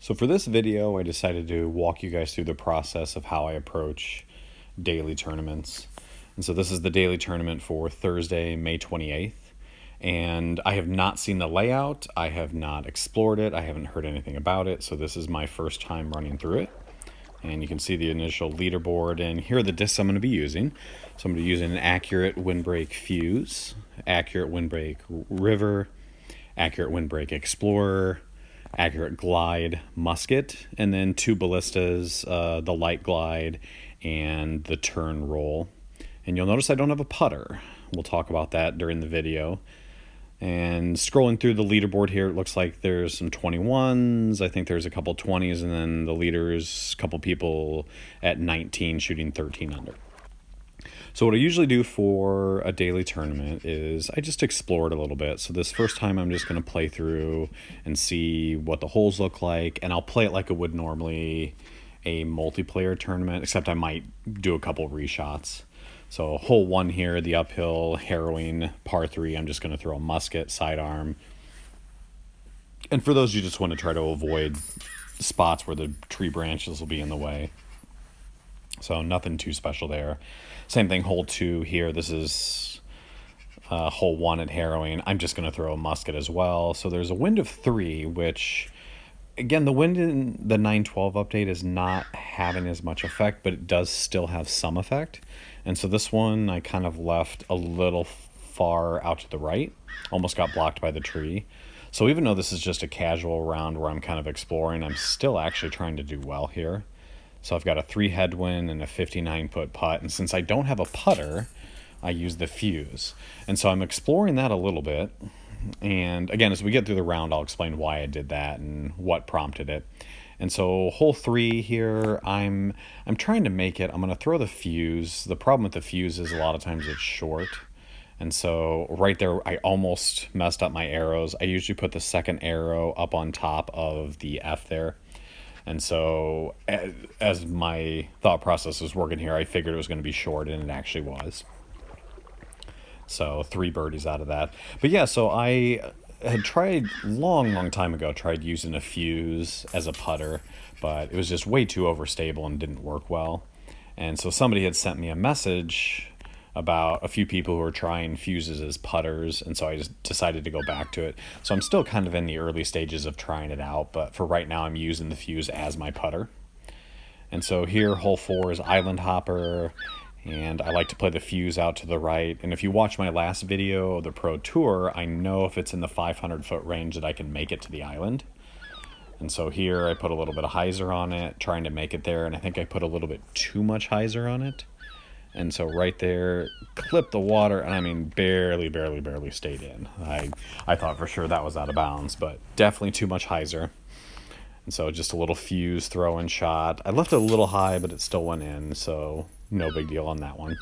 So for this video, I decided to walk you guys through the process of how I approach daily tournaments. And so this is the daily tournament for Thursday, May 28th. And I have not seen the layout. I have not explored it. I haven't heard anything about it. So this is my first time running through it. And you can see the initial leaderboard. And here are the discs I'm going to be using. So I'm going to be using an Accurate Windbreak Fuse, Accurate Windbreak River, Accurate Windbreak Explorer, Accurate Glide Musket, and then two ballistas, the Light Glide and the Turn Roll. And you'll notice I don't have a putter. We'll talk about that during the video. And scrolling through the leaderboard here, it looks like there's some 21s. I think there's a couple 20s, and then the leaders, a couple people at 19 shooting 13 under. So what I usually do for a daily tournament is I just explore it a little bit. So this first time I'm just going to play through and see what the holes look like. And I'll play it like it would normally a multiplayer tournament, except I might do a couple reshots. So hole 1 here, the uphill, harrowing, par 3, I'm just going to throw a musket, sidearm. And for those you just want to try to avoid spots where the tree branches will be in the way. So nothing too special there. Same thing, hole 2 here. This is hole 1 at harrowing. I'm just going to throw a musket as well. So there's a wind of 3, which, again, the wind in the 912 update is not having as much effect, but it does still have some effect. And so this one I kind of left a little far out to the right. Almost got blocked by the tree. So even though this is just a casual round where I'm kind of exploring, I'm still actually trying to do well here. So I've got a 3 headwind and a 59-foot putt. And since I don't have a putter, I use the fuse. And so I'm exploring that a little bit. And again, as we get through the round, I'll explain why I did that and what prompted it. And so hole 3 here, I'm trying to make it. I'm going to throw the fuse. The problem with the fuse is a lot of times it's short. And so right there, I almost messed up my arrows. I usually put the second arrow up on top of the F there. And so as my thought process was working here, I figured it was going to be short, and it actually was. So 3 birdies out of that. But yeah, so I had tried long time ago, tried using a fuse as a putter, but it was just way too overstable and didn't work well. And so somebody had sent me a message about a few people who were trying fuses as putters, and so I just decided to go back to it. So I'm still kind of in the early stages of trying it out, but for right now I'm using the fuse as my putter. And so here, hole 4 is Island Hopper, and I like to play the fuse out to the right. And if you watch my last video of the Pro Tour, I know if it's in the 500-foot range that I can make it to the island. And so here I put a little bit of hyzer on it, trying to make it there, and I think I put a little bit too much hyzer on it. And so right there, clipped the water, and I mean barely stayed in. I thought for sure that was out of bounds, but definitely too much hyzer. And so just a little fuse throw-in shot. I left it a little high, but it still went in, so no big deal on that one.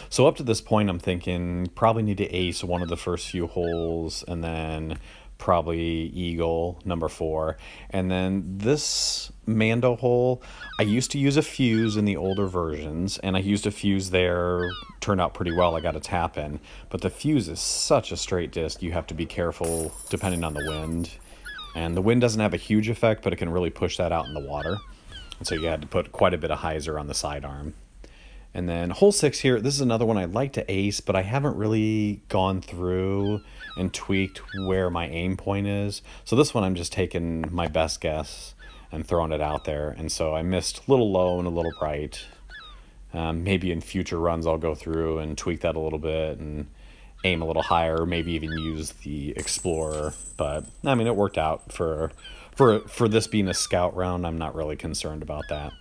So up to this point, I'm thinking probably need to ace one of the first few holes, and then probably eagle number 4. And then this Mando hole, I used to use a fuse in the older versions, and I used a fuse there, turned out pretty well. I got a tap in, but the fuse is such a straight disc, you have to be careful depending on the wind. And the wind doesn't have a huge effect, but it can really push that out in the water. And so you had to put quite a bit of hyzer on the sidearm. And then hole 6 here, this is another one I'd like to ace, but I haven't really gone through and tweaked where my aim point is. So this one I'm just taking my best guess and throwing it out there. And so I missed a little low and a little bright. Maybe in future runs I'll go through and tweak that a little bit and aim a little higher, maybe even use the Explorer. But I mean, it worked out for this being a scout round. I'm not really concerned about that.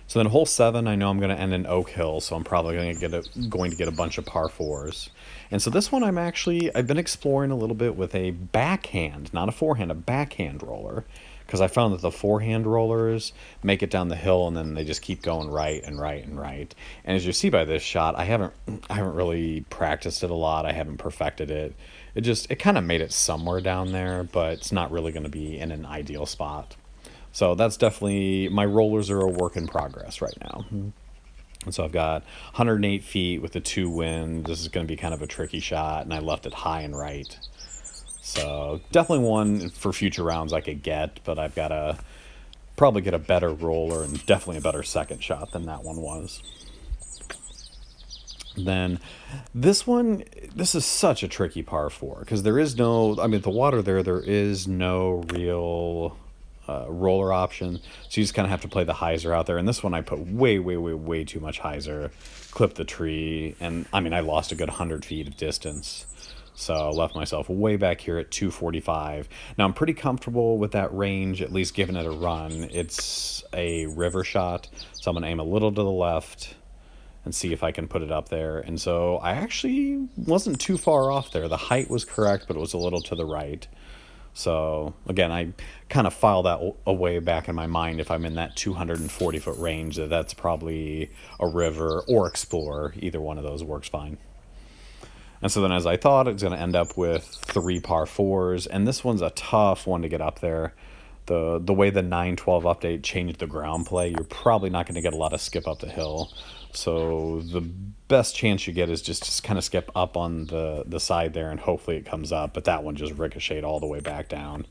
So then hole 7, I know I'm going to end in Oak Hill, so I'm probably going to get a bunch of par 4s. And so this one I've been exploring a little bit with a backhand, not a forehand, a backhand roller, because I found that the forehand rollers make it down the hill and then they just keep going right and right and right. And as you see by this shot, I haven't really practiced it a lot. I haven't perfected it. It kind of made it somewhere down there, but it's not really going to be in an ideal spot. So that's definitely, my rollers are a work in progress right now. And so I've got 108 feet with the 2 wind. This is going to be kind of a tricky shot, and I left it high and right. So definitely one for future rounds I could get, but I've got to probably get a better roller and definitely a better second shot than that one was. Then this one, this is such a tricky par four because there is no, I mean, the water there is no real roller option. So you just kind of have to play the hyzer out there. And this one I put way too much hyzer, clipped the tree, and I mean, I lost a good 100 feet of distance. So left myself way back here at 245. Now I'm pretty comfortable with that range, at least giving it a run. It's a river shot, so I'm going to aim a little to the left and see if I can put it up there. And so I actually wasn't too far off there. The height was correct, but it was a little to the right. So again, I kind of file that away back in my mind. If I'm in that 240 foot range, that's probably a river or explorer. Either one of those works fine. And so then, as I thought, it's going to end up with 3 par 4s, and this one's a tough one to get up there. The way the 912 update changed the ground play, you're probably not going to get a lot of skip up the hill. So the best chance you get is just kind of skip up on the side there, and hopefully it comes up. But that one just ricocheted all the way back down.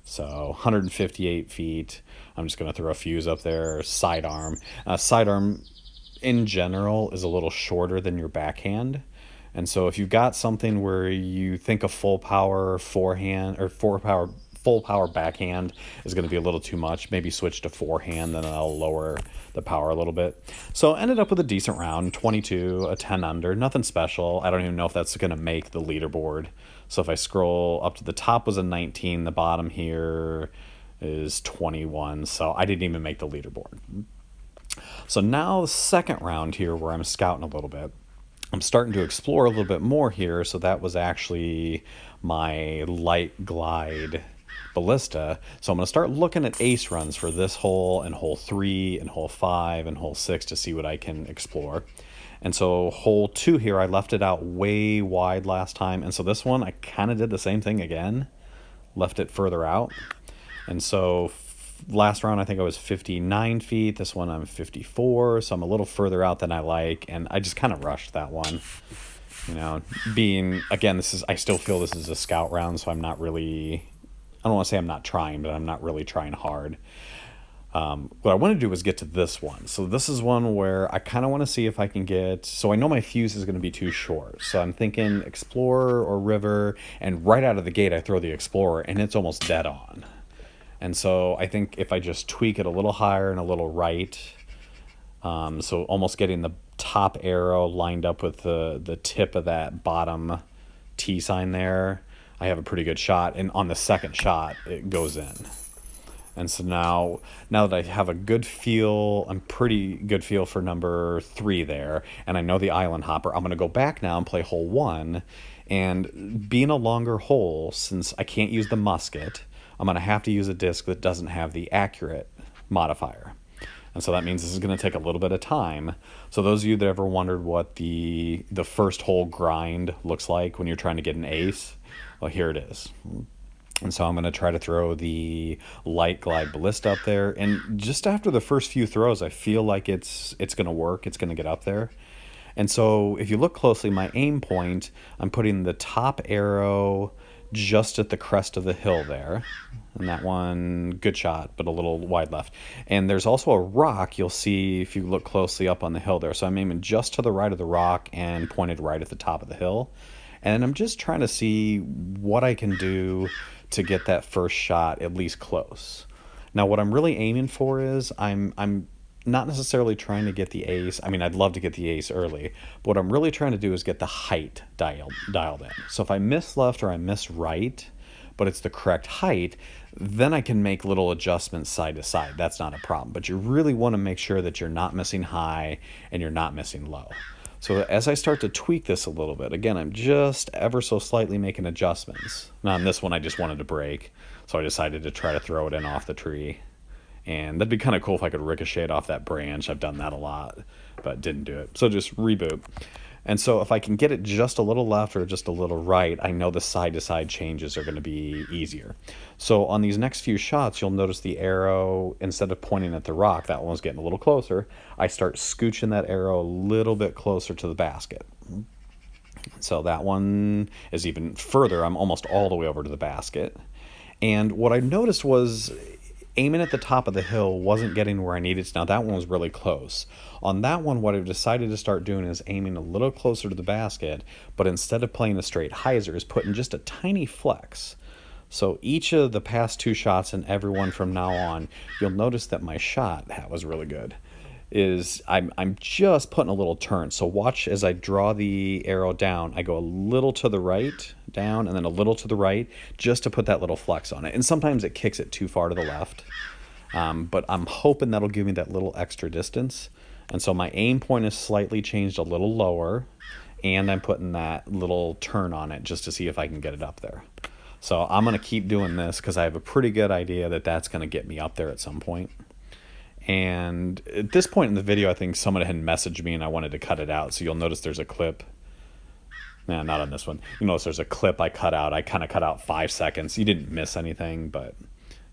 So 158 feet. I'm just going to throw a fuse up there. Sidearm. Sidearm, in general, is a little shorter than your backhand. And so if you've got something where you think a full power forehand or full power backhand is going to be a little too much, maybe switch to forehand, then I'll lower the power a little bit. So ended up with a decent round, 22, a 10 under, nothing special. I don't even know if that's going to make the leaderboard. So if I scroll up to the top was a 19, the bottom here is 21. So I didn't even make the leaderboard. So now the second round here where I'm scouting a little bit. I'm starting to explore a little bit more here, so that was actually my light glide ballista. So I'm going to start looking at ace runs for this hole and hole 3 and hole 5 and hole 6 to see what I can explore. And so hole 2 here, I left it out way wide last time, and so this one I kind of did the same thing again, left it further out. And so last round I think I was 59 feet. This one I'm 54, so I'm a little further out than I like, and I just kind of rushed that one. You know, being, again, I still feel this is a scout round, so I'm not really, I don't want to say I'm not trying, but I'm not really trying hard. What I want to do is get to this one. So this is one where I kind of want to see if I can get, so I know my fuse is going to be too short. So I'm thinking Explorer or River, and right out of the gate I throw the Explorer, and it's almost dead on. And so I think if I just tweak it a little higher and a little right, so almost getting the top arrow lined up with the tip of that bottom T sign there, I have a pretty good shot. And on the second shot, it goes in. And so now that I have a good feel, I'm pretty good feel for number 3 there, and I know the island hopper, I'm going to go back now and play hole 1. And being a longer hole, since I can't use the musket, I'm going to have to use a disc that doesn't have the accurate modifier. And so that means this is going to take a little bit of time. So those of you that ever wondered what the first hole grind looks like when you're trying to get an ace, well, here it is. And so I'm going to try to throw the light glide ballista up there. And just after the first few throws, I feel like it's going to work. It's going to get up there. And so if you look closely, my aim point, I'm putting the top arrow just at the crest of the hill there. And that one, good shot, but a little wide left. And there's also a rock you'll see if you look closely up on the hill there. So I'm aiming just to the right of the rock and pointed right at the top of the hill. And I'm just trying to see what I can do to get that first shot at least close. Now what I'm really aiming for is I'm not necessarily trying to get the ace. I mean, I'd love to get the ace early, but what I'm really trying to do is get the height dialed in. So if I miss left or I miss right, but it's the correct height, then I can make little adjustments side to side. That's not a problem. But you really want to make sure that you're not missing high and you're not missing low. So as I start to tweak this a little bit, again, I'm just ever so slightly making adjustments. Now on this one, I just wanted to break, so I decided to try to throw it in off the tree. And that'd be kind of cool if I could ricochet it off that branch. I've done that a lot, but didn't do it. So just reboot. And so if I can get it just a little left or just a little right, I know the side-to-side changes are going to be easier. So on these next few shots, you'll notice the arrow, instead of pointing at the rock, that one was getting a little closer, I start scooching that arrow a little bit closer to the basket. So that one is even further. I'm almost all the way over to the basket. And what I noticed was aiming at the top of the hill wasn't getting where I needed to. Now, that one was really close. On that one, what I've decided to start doing is aiming a little closer to the basket, but instead of playing a straight hyzer, is putting just a tiny flex. So each of the past 2 shots and every one from now on, you'll notice that my shot, that was really good, is I'm just putting a little turn. So watch as I draw the arrow down, I go a little to the right, down, and then a little to the right, just to put that little flex on it. And sometimes it kicks it too far to the left, but I'm hoping that'll give me that little extra distance. And so my aim point is slightly changed a little lower, and I'm putting that little turn on it just to see if I can get it up there. So I'm going to keep doing this because I have a pretty good idea that that's going to get me up there at some point. And at this point in the video, I think someone had messaged me and I wanted to cut it out. So you'll notice there's a clip. Nah, not on this one. You notice there's a clip I cut out. I kind of cut out 5 seconds. You didn't miss anything, but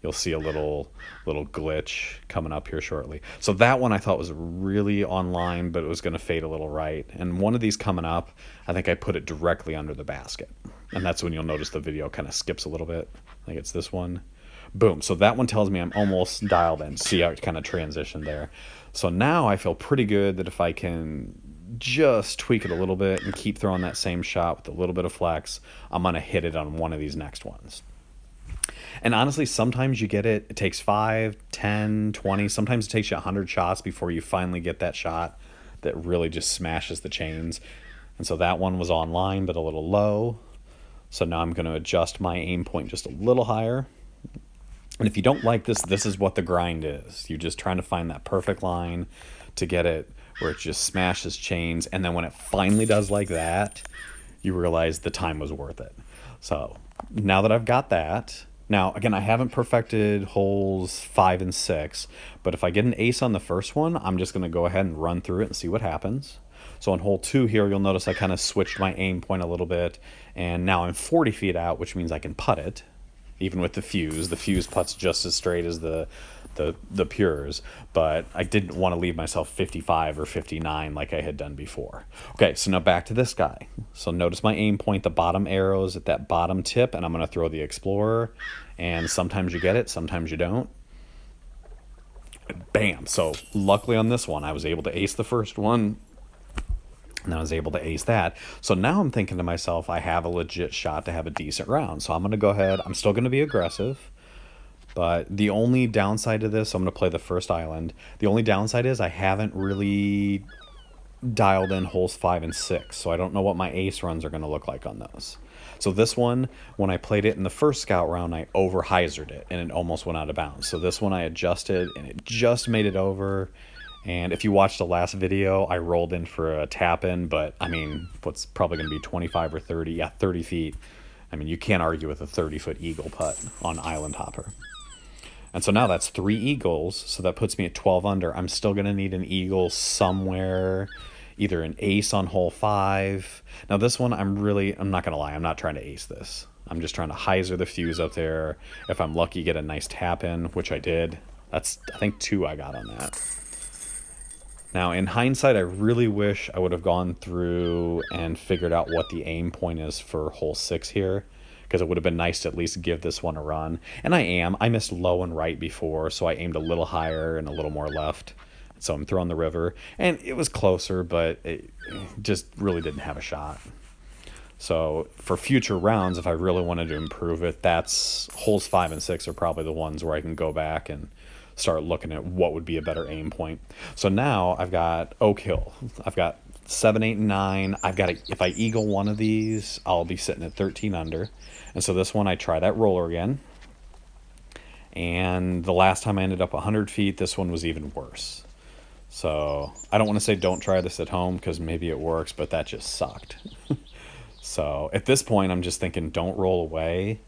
you'll see a little glitch coming up here shortly. So that one I thought was really online, but it was going to fade a little right. And one of these coming up, I think I put it directly under the basket. And that's when you'll notice the video kind of skips a little bit. I think it's this one. Boom. So that one tells me I'm almost dialed in. See how it kind of transitioned there. So now I feel pretty good that if I can just tweak it a little bit and keep throwing that same shot with a little bit of flex, I'm going to hit it on one of these next ones. And honestly, sometimes you get it. It takes 5, 10, 20. Sometimes it takes you 100 shots before you finally get that shot that really just smashes the chains. And so that one was online, but a little low. So now I'm going to adjust my aim point just a little higher. And if you don't like this, this is what the grind is. You're just trying to find that perfect line to get it where it just smashes chains. And then when it finally does like that, you realize the time was worth it. So now that I've got that, now again, I haven't perfected holes 5 and 6, but if I get an ace on the first one, I'm just going to go ahead and run through it and see what happens. So on hole 2 here, you'll notice I kind of switched my aim point a little bit, and now I'm 40 feet out, which means I can putt it. Even with the fuse. The fuse putt's just as straight as the pures, but I didn't want to leave myself 55 or 59 like I had done before. Okay, so now back to this guy. So notice my aim point, the bottom arrows at that bottom tip, and I'm going to throw the Explorer, and sometimes you get it, sometimes you don't. Bam! So luckily on this one, I was able to ace the first one, and I was able to ace that. So now I'm thinking to myself, I have a legit shot to have a decent round. So I'm going to go ahead. I'm still going to be aggressive. But the only downside to this, I'm going to play the first island. The only downside is I haven't really dialed in holes 5 and 6. So I don't know what my ace runs are going to look like on those. So this one, when I played it in the first scout round, I over-hyzered it. And it almost went out of bounds. So this one I adjusted, and it just made it over. And if you watched the last video, I rolled in for a tap in, but I mean, what's probably going to be 25 or 30, yeah, 30 feet. I mean, you can't argue with a 30-foot eagle putt on Island Hopper. And so now that's 3 eagles, so that puts me at 12 under. I'm still going to need an eagle somewhere, either an ace on hole 5. Now this one, I'm not going to lie, I'm not trying to ace this. I'm just trying to hyzer the fuse up there. If I'm lucky, get a nice tap in, which I did. That's, I think, 2 I got on that. Now, in hindsight, I really wish I would have gone through and figured out what the aim point is for hole 6 here, because it would have been nice to at least give this one a run. And I missed low and right before, so I aimed a little higher and a little more left. So I'm throwing the river, and it was closer, but it just really didn't have a shot. So for future rounds, if I really wanted to improve it, that's holes 5 and 6 are probably the ones where I can go back and start looking at what would be a better aim point. So now I've got Oak Hill. I've got 7, 8, and 9. I've got if I eagle one of these, I'll be sitting at 13 under. And so this one, I try that roller again. And the last time I ended up 100 feet, this one was even worse. So I don't want to say don't try this at home because maybe it works, but that just sucked. So at this point, I'm just thinking don't roll away.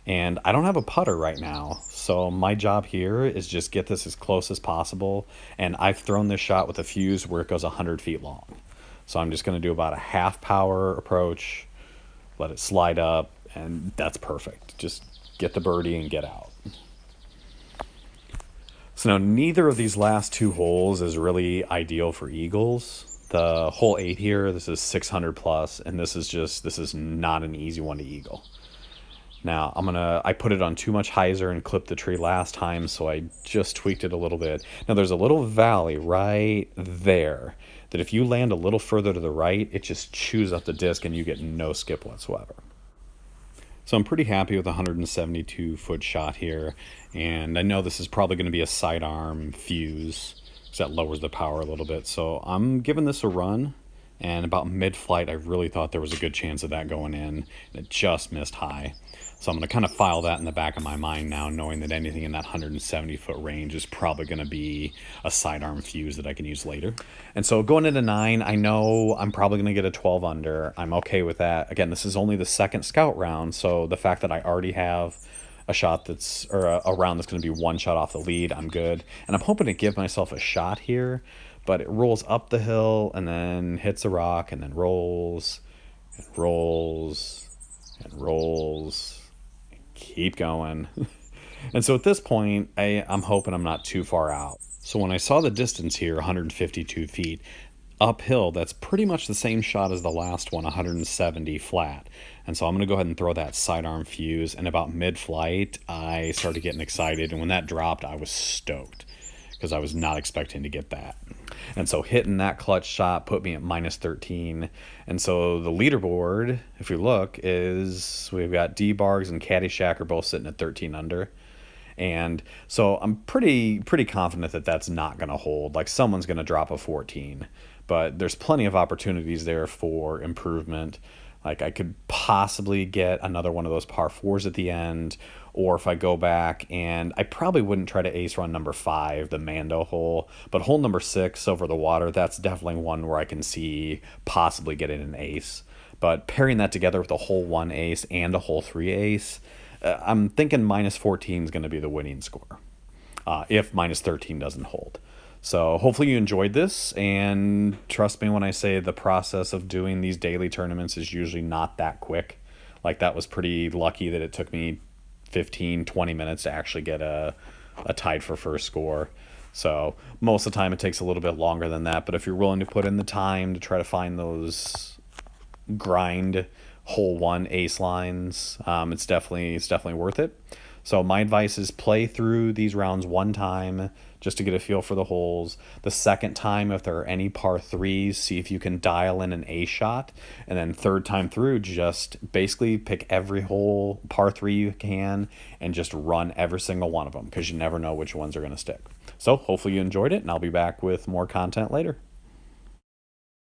And I don't have a putter right now, so my job here is just get this as close as possible. And I've thrown this shot with a fuse where it goes 100 feet long. So I'm just going to do about a half power approach, let it slide up, and that's perfect. Just get the birdie and get out. So now neither of these last 2 holes is really ideal for eagles. The hole 8 here, this is 600 plus, and this is not an easy one to eagle. Now, I put it on too much hyzer and clipped the tree last time, so I just tweaked it a little bit. Now, there's a little valley right there that if you land a little further to the right, it just chews up the disc and you get no skip whatsoever. So I'm pretty happy with a 172-foot shot here, and I know this is probably going to be a sidearm fuse, because that lowers the power a little bit. So I'm giving this a run, and about mid-flight, I really thought there was a good chance of that going in, and it just missed high. So I'm going to kind of file that in the back of my mind now, knowing that anything in that 170-foot range is probably going to be a sidearm fuse that I can use later. And so going into 9, I know I'm probably going to get a 12 under. I'm okay with that. Again, this is only the second scout round, so the fact that I already have a shot a round that's going to be one shot off the lead, I'm good. And I'm hoping to give myself a shot here, but it rolls up the hill and then hits a rock and then rolls and rolls and rolls. Keep going. And so at this point, I'm hoping I'm not too far out. So when I saw the distance here, 152 feet, uphill, that's pretty much the same shot as the last one, 170 flat. And so I'm going to go ahead and throw that sidearm fuse. And about mid-flight, I started getting excited. And when that dropped, I was stoked, because I was not expecting to get that. And so hitting that clutch shot put me at minus 13. And so the leaderboard, if we look, is we've got D-Bargs and Caddyshack are both sitting at 13 under. And so I'm pretty confident that that's not going to hold. Like, someone's going to drop a 14. But there's plenty of opportunities there for improvement. Like, I could possibly get another one of those par 4s at the end, or if I go back, and I probably wouldn't try to ace run number 5, the Mando hole, but hole number 6 over the water, that's definitely one where I can see possibly getting an ace. But pairing that together with a hole 1 ace and a hole 3 ace, I'm thinking minus 14 is going to be the winning score, if minus 13 doesn't hold. So hopefully you enjoyed this, and trust me when I say the process of doing these daily tournaments is usually not that quick. Like, that was pretty lucky that it took me 15-20 minutes to actually get a tied for first score. So most of the time it takes a little bit longer than that, but if you're willing to put in the time to try to find those grind hole 1 ace lines, it's definitely worth it. So my advice is play through these rounds one time just to get a feel for the holes. The second time, if there are any par 3s, see if you can dial in an ace shot. And then third time through, just basically pick every hole par 3 you can and just run every single one of them, because you never know which ones are going to stick. So hopefully you enjoyed it, and I'll be back with more content later.